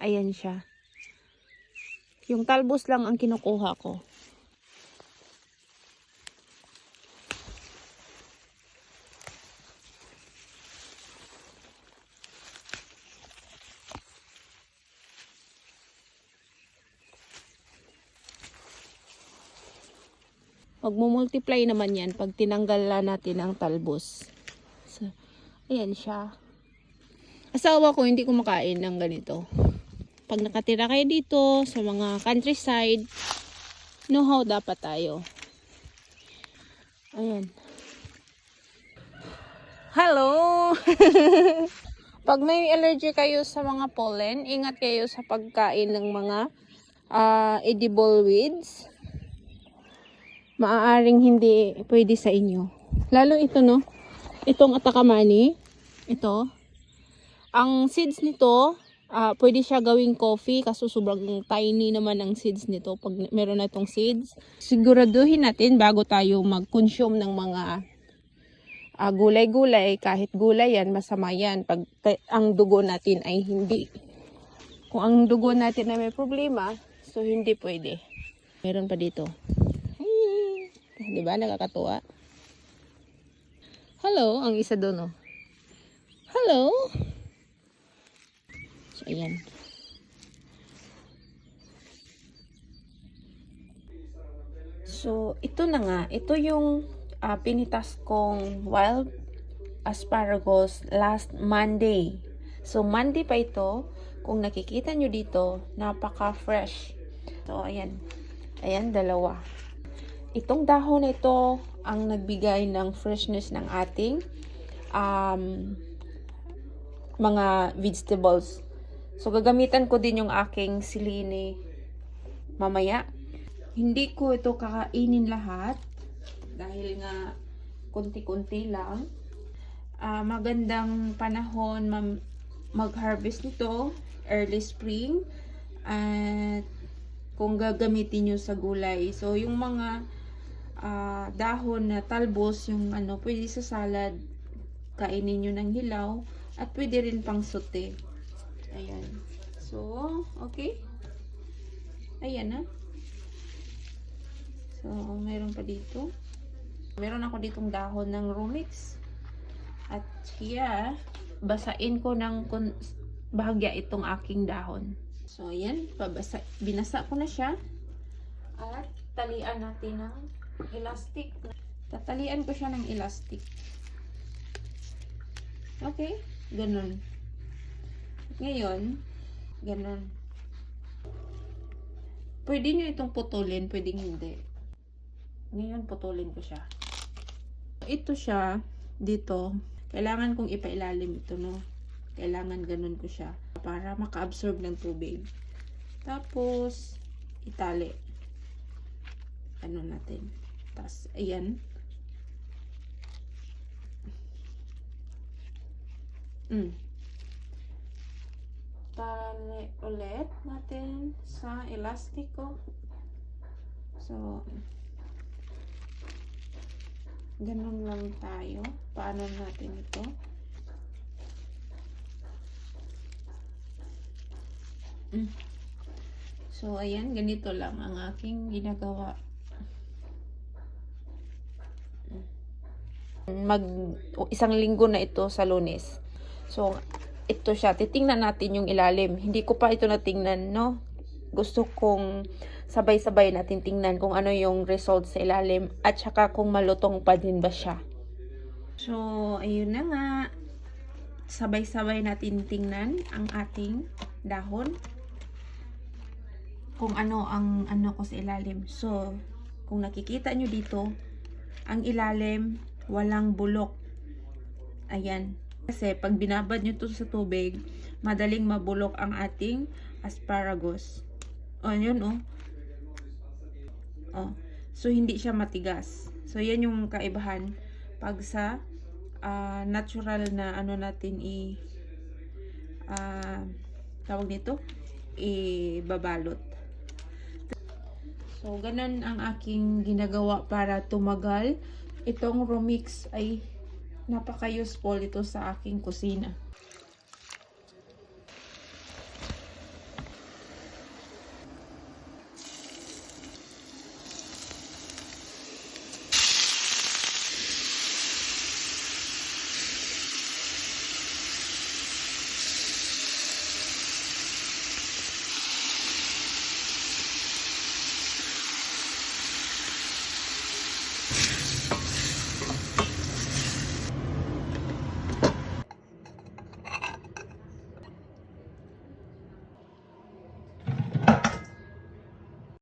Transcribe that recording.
Ayan siya. Yung talbos lang ang kinukuha ko. Magmumultiply naman yan pag tinanggal natin ang talbos. So, ayan siya. Asawa ko hindi kumakain ng ganito. Pag nakatira kayo dito sa mga countryside, know how dapat tayo. Ayan. Hello! Pag may allergy kayo sa mga pollen, ingat kayo sa pagkain ng mga edible weeds. Maaaring hindi pwede sa inyo. Lalo ito, no? Itong atakamani. Ito. Ang seeds nito, pwede siya gawing coffee kasi sobrang tiny naman ang seeds nito pag meron na itong seeds. Siguraduhin natin bago tayo mag-consume ng mga gulay-gulay. Kahit gulay yan, masama yan. Pag ang dugo natin ay hindi. Kung ang dugo natin ay may problema, so hindi pwede. Meron pa dito. Diba? Nakakatuwa. Hello, ang isa doon, oh. Hello. So, ayan. So, ito na nga. Ito yung pinitas kong wild asparagus last Monday. So, Monday pa ito. Kung nakikita nyo dito, napaka-fresh. So, ayan. Ayan, dalawa. Itong dahon na ito ang nagbigay ng freshness ng ating mga vegetables. So, gagamitan ko din yung aking silini mamaya. Hindi ko ito kakainin lahat dahil nga kunti-kunti lang. Magandang panahon mag-harvest nito, early spring. At kung gagamitin nyo sa gulay. So, yung mga dahon na talbos, yung pwede sa salad, kainin nyo ng hilaw, at pwede rin pang sote. Ayan. So, okay. Ayan na. So, meron pa dito. Meron ako ditong dahon ng rumix. At siya, basain ko ng bahagya itong aking dahon. So, ayan. Binasa ko na siya. At talian natin ng elastic. Tatalian ko siya ng elastic. Okay? Ganun. Ngayon, ganun. Pwede nyo itong putulin, pwedeng hindi. Ngayon, putulin ko siya. Ito siya, dito. Kailangan kong ipailalim ito, no? Kailangan ganun ko siya. Para maka-absorb ng tubig. Tapos, itali. Ano natin. Tapos, ayan. Tali ulit natin sa elastiko. So, ganun lang tayo. Paano natin ito? So, ayan. Ganito lang ang aking ginagawa. Isang linggo na ito sa Lunes. So, ito siya. Titingnan natin yung ilalim. Hindi ko pa ito natingnan, no? Gusto kong sabay-sabay natin tingnan kung ano yung result sa ilalim at saka kung malutong pa din ba siya. So, ayun na nga. Sabay-sabay natin tingnan ang ating dahon. Kung ano ang ko sa ilalim. So, kung nakikita nyo dito, ang ilalim walang bulok. Ayan. Kasi pag binabad nyo to sa tubig, madaling mabulok ang ating asparagus. O, yun, oh. Oh. So, hindi siya matigas. So, yan yung kaibahan. Pag sa natural na natin tawag nito, ibabalot. So, ganun ang aking ginagawa para tumagal. Itong Rumix ay napaka-useful ito sa aking kusina.